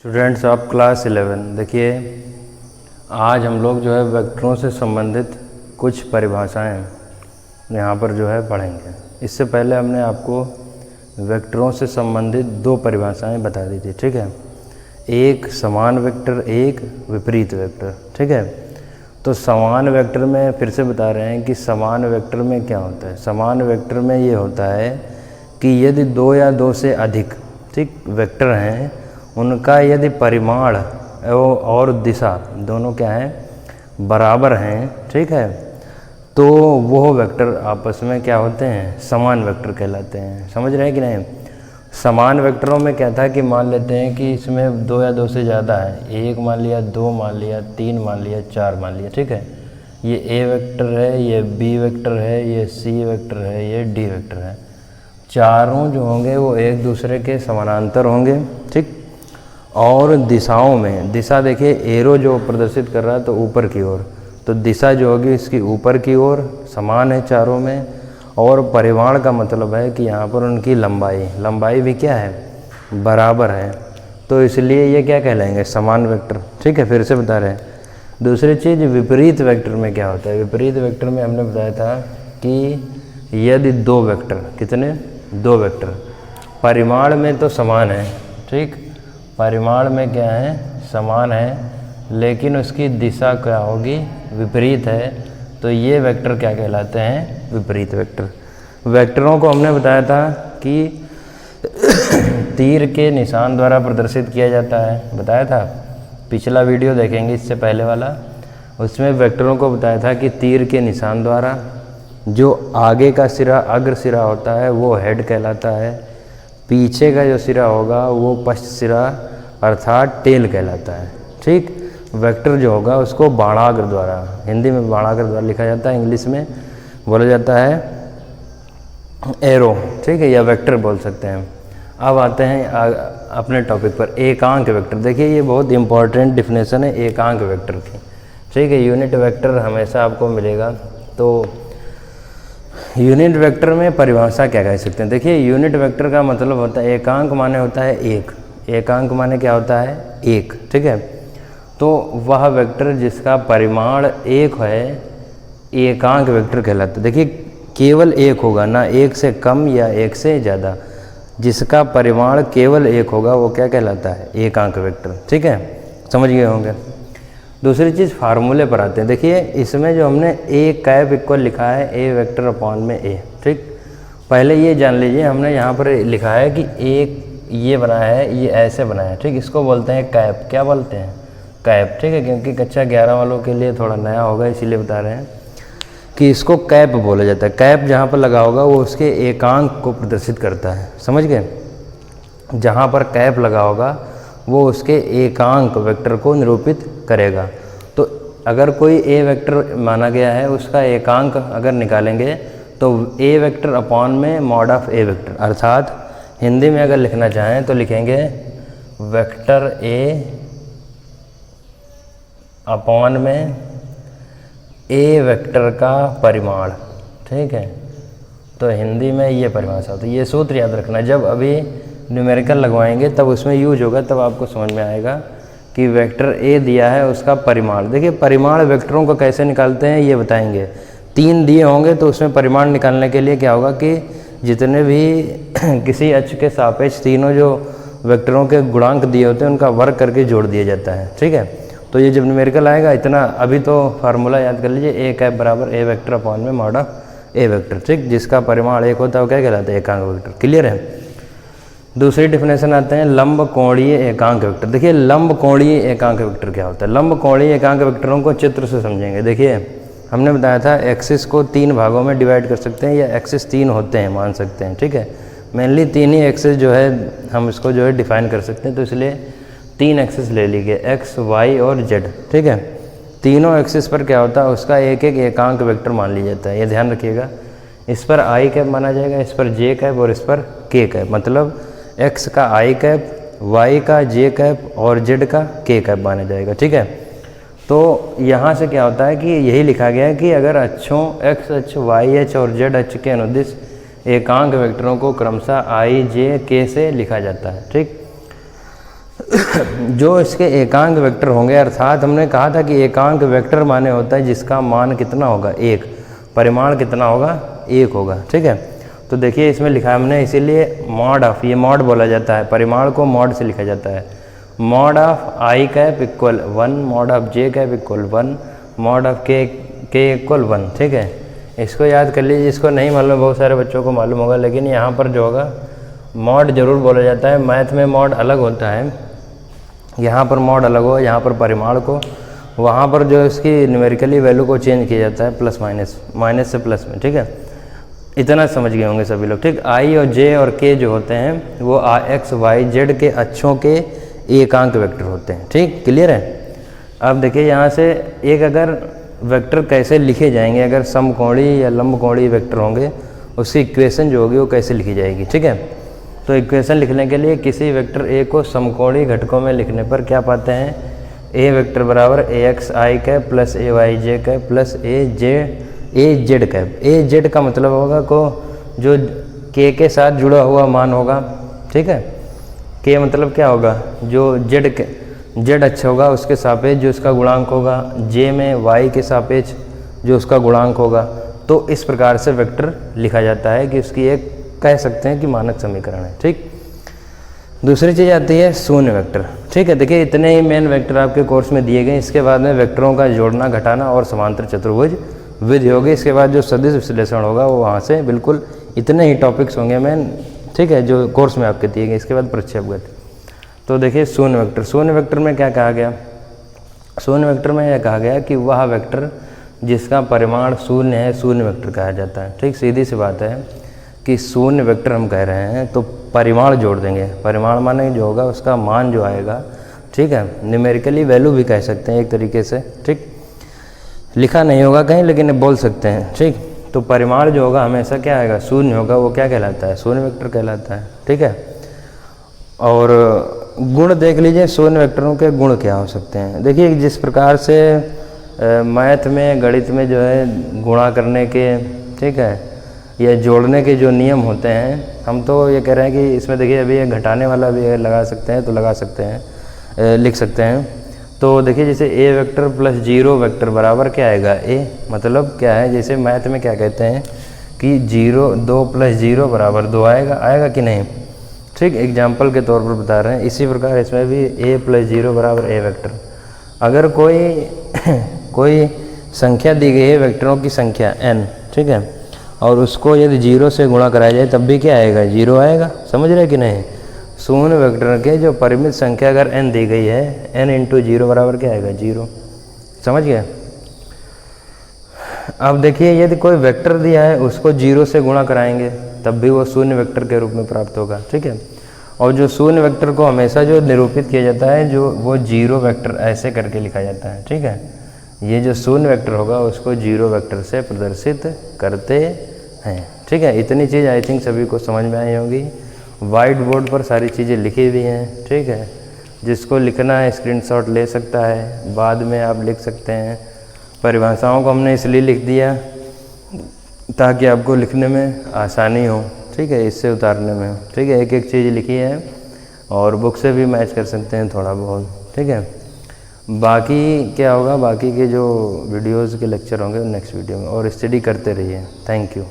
Students of class 11 देखिए, आज हम लोग जो है वेक्टरों से संबंधित कुछ परिभाषाएं यहाँ पर जो है पढ़ेंगे। इससे पहले हमने आपको वेक्टरों से संबंधित दो परिभाषाएं बता दी थी, ठीक है। एक समान वेक्टर, एक विपरीत वेक्टर, ठीक है। तो समान वेक्टर में फिर से बता रहे हैं कि समान वेक्टर में क्या होता है। समान वेक्टर में ये होता है कि यदि दो या दो से अधिक वेक्टर हैं, उनका यदि परिमाण और दिशा दोनों क्या हैं, बराबर हैं, ठीक है, तो वो वेक्टर आपस में क्या होते हैं, समान वेक्टर कहलाते हैं। समझ रहे हैं कि नहीं। समान वेक्टरों में क्या था कि मान लेते हैं कि इसमें दो या दो से ज़्यादा है, एक मान लिया, दो मान लिया, तीन मान लिया, चार मान लिया, ठीक है। ये ए वेक्टर है, ये बी वेक्टर है, ये सी वेक्टर है, ये डी वेक्टर है। चारों जो होंगे वो एक दूसरे के समानांतर होंगे, ठीक। और दिशाओं में, दिशा देखिए एरो जो प्रदर्शित कर रहा है तो ऊपर की ओर, तो दिशा जो होगी इसकी ऊपर की ओर समान है चारों में। और परिमाण का मतलब है कि यहाँ पर उनकी लंबाई भी क्या है, बराबर है। तो इसलिए ये क्या कहलाएंगे, समान वेक्टर, ठीक है। फिर से बता रहे हैं। दूसरी चीज़ विपरीत वेक्टर में क्या होता है। विपरीत वेक्टर में हमने बताया था कि यदि दो वेक्टर, कितने, दो वेक्टर परिमाण में तो समान है, ठीक, परिमाण में क्या है, समान है, लेकिन उसकी दिशा क्या होगी, विपरीत है, तो ये वेक्टर क्या कहलाते हैं, विपरीत वेक्टर। वेक्टरों को हमने बताया था कि तीर के निशान द्वारा प्रदर्शित किया जाता है, बताया था। पिछला वीडियो देखेंगे इससे पहले वाला, उसमें वेक्टरों को बताया था कि तीर के निशान द्वारा जो आगे का सिरा, अग्र सिरा होता है वो हेड कहलाता है, पीछे का जो सिरा होगा वो पश्च सिरा अर्थात टेल कहलाता है, ठीक। वेक्टर जो होगा उसको बाणाग्र द्वारा, हिंदी में बाणाग्र द्वारा लिखा जाता है, इंग्लिश में बोला जाता है एरो, ठीक है, या वेक्टर बोल सकते हैं। अब आते हैं अपने टॉपिक पर, एकांक वेक्टर। देखिए ये बहुत इंपॉर्टेंट डिफिनेशन है एकांक वेक्टर की, ठीक है। यूनिट वेक्टर हमेशा आपको मिलेगा, तो यूनिट वेक्टर में परिभाषा क्या कह सकते हैं। देखिए यूनिट वेक्टर का मतलब होता है, एकांक माने होता है एक, एकांक माने क्या होता है, एक, ठीक है। तो वह वेक्टर जिसका परिमाण एक है एकांक वेक्टर कहलाता है। देखिए केवल एक होगा, ना एक से कम या एक से ज़्यादा, जिसका परिमाण केवल एक होगा वो क्या कहलाता है, एकांक वेक्टर, ठीक है। समझ गए होंगे। दूसरी चीज़ फार्मूले पर आते हैं। देखिए इसमें जो हमने ए कैप इक्वल लिखा है ए वेक्टर अपॉन में ए, ठीक। पहले ये जान लीजिए, हमने यहाँ पर लिखा है कि एक ये बनाया है, ये ऐसे बनाया है, ठीक। इसको बोलते हैं कैप। क्या बोलते हैं, कैप, ठीक है। क्योंकि कक्षा 11 वालों के लिए थोड़ा नया होगा इसीलिए बता रहे हैं कि इसको कैप बोला जाता है। कैप जहाँ पर लगा होगा वो उसके एकांक को प्रदर्शित करता है, समझ गए। जहाँ पर कैप लगा होगा वो उसके एकांक वेक्टर को निरूपित करेगा। तो अगर कोई ए वेक्टर माना गया है, उसका एकांक अगर निकालेंगे तो ए वेक्टर अपॉन में मॉड ऑफ ए वेक्टर, अर्थात हिंदी में अगर लिखना चाहें तो लिखेंगे वेक्टर ए अपॉन में ए वेक्टर का परिमाण, ठीक है। तो हिंदी में ये परिभाषा होती है। ये सूत्र याद रखना, जब अभी न्यूमेरिकल लगवाएंगे तब उसमें यूज होगा, तब आपको समझ में आएगा कि वेक्टर ए दिया है उसका परिमाण। देखिए परिमाण वेक्टरों को कैसे निकालते हैं ये बताएंगे। तीन दिए होंगे तो उसमें परिमाण निकालने के लिए क्या होगा कि जितने भी किसी अक्ष के सापेक्ष तीनों जो वेक्टरों के गुणांक दिए होते हैं उनका वर्ग करके जोड़ दिया जाता है, ठीक है। तो ये जब न्यूमेरिकल आएगा इतना, अभी तो फार्मूला याद कर लीजिए, ए कैप बराबर ए वेक्टर अपॉन में मॉड ऑफ ए वेक्टर, ठीक। जिसका परिमाण एक होता है वो क्या कहलाता है, एकांक वेक्टर। क्लियर है। दूसरी डिफिनेशन आते हैं लंब कोणीय एकांक वेक्टर। देखिए लंब कोणीय एकांक वेक्टर क्या होता है। लंब कोणीय एकांक वेक्टरों को चित्र से समझेंगे। देखिए हमने बताया था एक्सिस को तीन भागों में डिवाइड कर सकते हैं, या एक्सिस तीन होते हैं मान सकते हैं, ठीक है। मेनली तीन ही एक्सिस जो है हम इसको जो है डिफाइन कर सकते हैं, तो इसलिए तीन एक्सिस ले लीजिए, एक्स, वाई और जेड, ठीक है। तीनों एक्सिस पर क्या होता है, उसका एक एक एकांक वेक्टर मान लिया जाता है। ये ध्यान रखिएगा, इस पर आई कैप माना जाएगा, इस पर जे कैप और इस पर के कैप। मतलब एक्स का आई कैप, वाई का जे कैप और जेड का के कैप माना जाएगा, ठीक है। तो यहाँ से क्या होता है कि यही लिखा गया है कि अगर अक्षों एक्स अक्ष, वाई अक्ष और जेड अक्ष के अनुदिश एकांक वेक्टरों को क्रमशः आई, जे, के से लिखा जाता है, ठीक। जो इसके एकांक वेक्टर होंगे, अर्थात हमने कहा था कि एकांक वेक्टर माने होता है जिसका मान कितना होगा, एक, परिमाण कितना होगा, एक होगा। ठीक है, तो देखिए इसमें लिखा है हमने, इसीलिए मॉड ऑफ, ये मॉड बोला जाता है, परिमाण को मॉड से लिखा जाता है। Mod of I cap equal 1, mod of J cap equal 1, mod of के इक्वल 1। ठीक है, इसको याद कर लीजिए, इसको नहीं मालूम, बहुत सारे बच्चों को मालूम होगा, लेकिन यहाँ पर जो होगा मॉड जरूर बोला जाता है। मैथ में मॉड अलग होता है, यहाँ पर मॉड अलग हो, यहाँ पर परिमाण को, वहाँ पर जो इसकी न्यूमेरिकली वैल्यू को चेंज किया जाता है प्लस माइनस, माइनस से प्लस में। ठीक है, इतना समझ गए होंगे सभी लोग। ठीक, आई और जे और के जो होते हैं वो एक्स वाई जेड के अक्षों के एकांक वेक्टर होते हैं। ठीक, क्लियर है। अब देखिए यहाँ से एक अगर वेक्टर कैसे लिखे जाएंगे, अगर समकोणीय या लंबकोणीय वेक्टर होंगे, उसकी इक्वेशन जो होगी वो कैसे लिखी जाएगी। ठीक है, तो इक्वेशन लिखने के लिए किसी वेक्टर ए को समकोणीय घटकों में लिखने पर क्या पाते हैं, ए वेक्टर बराबर ए एक्स आई कैप प्लस ए वाई जे कैप प्लस ए जेड कैप। ए जेड का मतलब होगा को जो के साथ जुड़ा हुआ मान होगा। ठीक है, के मतलब क्या होगा, जो जेड अच्छा होगा उसके सापेक्ष जो उसका गुणांक होगा, जे में वाई के सापेक्ष जो उसका गुणांक होगा। तो इस प्रकार से वेक्टर लिखा जाता है कि उसकी एक कह सकते हैं कि मानक समीकरण है। ठीक, दूसरी चीज़ आती है शून्य वेक्टर। ठीक है, देखिए इतने ही मेन वेक्टर आपके कोर्स में दिए गए। इसके बाद में वेक्टरों का जोड़ना घटाना और समांतर चतुर्भुज विधि होगी। इसके बाद जो सदिश विश्लेषण होगा वो वहाँ से बिल्कुल इतने ही टॉपिक्स होंगे मेन। ठीक है, जो कोर्स में आपके दिए गए। इसके बाद प्रक्षेपगत। तो देखिए शून्य वेक्टर, शून्य वेक्टर में क्या कहा गया, शून्य वेक्टर में यह कहा गया कि वह वेक्टर जिसका परिमाण शून्य है शून्य वेक्टर कहा जाता है। ठीक, सीधी सी बात है कि शून्य वेक्टर हम कह रहे हैं तो परिमाण जोड़ देंगे। परिमाण माने जो होगा उसका मान जो आएगा। ठीक है, न्यूमेरिकली वैल्यू भी कह सकते हैं एक तरीके से। ठीक, लिखा नहीं होगा कहीं लेकिन बोल सकते हैं। ठीक, तो परिमाण जो होगा हमेशा क्या आएगा, शून्य होगा। वो क्या कहलाता है, शून्य वेक्टर कहलाता है। ठीक है, और गुण देख लीजिए, शून्य वेक्टरों के गुण क्या हो सकते हैं। देखिए जिस प्रकार से मैथ में, गणित में जो है गुणा करने के, ठीक है, या जोड़ने के जो नियम होते हैं, हम तो ये कह रहे हैं कि इसमें देखिए अभी ये घटाने वाला भी लगा सकते हैं, तो लगा सकते हैं, लिख सकते हैं। तो देखिए जैसे ए वेक्टर प्लस जीरो वेक्टर बराबर क्या आएगा, ए मतलब क्या है, जैसे मैथ में क्या कहते हैं कि 2 + 0 = 2 आएगा कि नहीं। ठीक, एग्जाम्पल के तौर पर बता रहे हैं। इसी प्रकार इसमें भी a + 0 = a वेक्टर। अगर कोई संख्या दी गई है, वेक्टरों की संख्या n, ठीक है, और उसको यदि 0 से गुणा कराया जाए तब भी क्या आएगा, 0 आएगा। समझ रहे कि नहीं। शून्य वेक्टर के जो परिमित संख्या अगर n दी गई है, n × 0 बराबर क्या आएगा, 0। समझ गए। अब देखिए यदि कोई वेक्टर दिया है उसको 0 से गुणा कराएंगे तब भी वो शून्य वेक्टर के रूप में प्राप्त होगा। ठीक है, और जो शून्य वेक्टर को हमेशा जो निरूपित किया जाता है, जो वो 0 वेक्टर ऐसे करके लिखा जाता है। ठीक है, ये जो शून्य वेक्टर होगा उसको 0 वेक्टर से प्रदर्शित करते हैं। ठीक है, इतनी चीज़ आई थिंक सभी को समझ में आई होगी। वाइट बोर्ड पर सारी चीज़ें लिखी हुई हैं। ठीक है, जिसको लिखना है स्क्रीनशॉट ले सकता है, बाद में आप लिख सकते हैं। परिभाषाओं को हमने इसलिए लिख दिया ताकि आपको लिखने में आसानी हो। ठीक है, इससे उतारने में। ठीक है, एक एक चीज़ लिखी है और बुक से भी मैच कर सकते हैं थोड़ा बहुत। ठीक है, बाकी क्या होगा, बाकी के जो वीडियोज़ के लेक्चर होंगे नेक्स्ट वीडियो में, और स्टडी करते रहिए। Thank you.